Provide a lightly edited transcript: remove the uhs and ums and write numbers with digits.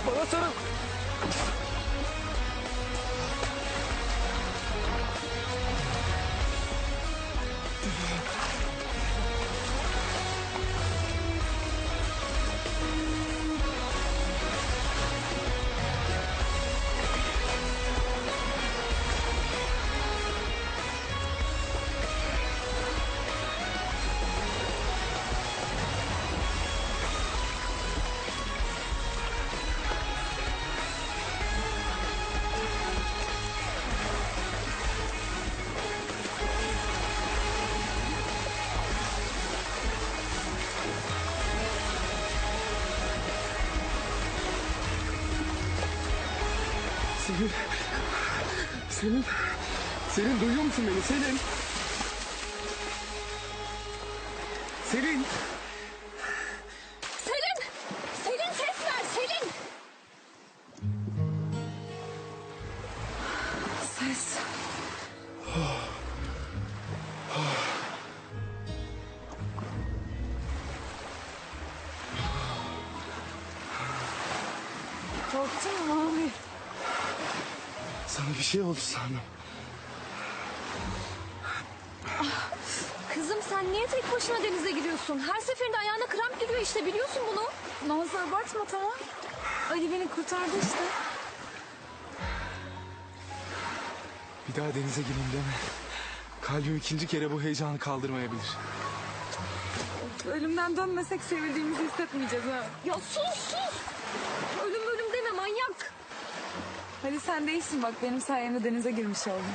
Bana sarıl. Selin duyuyor musun beni Selin? Selin. Selin ses ver Selin. Ses. Korktun mu abi? Sana bir şey oldu sandım. Kızım sen niye tek başına denize giriyorsun? Her seferinde ayağına kramp giriyor işte biliyorsun bunu. Nazlı abartma tamam. Ali beni kurtardı işte. Bir daha denize gireyim deme. Kalbim ikinci kere bu heyecanı kaldırmayabilir. Ölümden dönmesek sevildiğimizi hissetmeyeceğiz ha. Ya sus. Ölüm deme manyak. Hadi sen de iyisin bak benim sayemde denize girmiş oldun.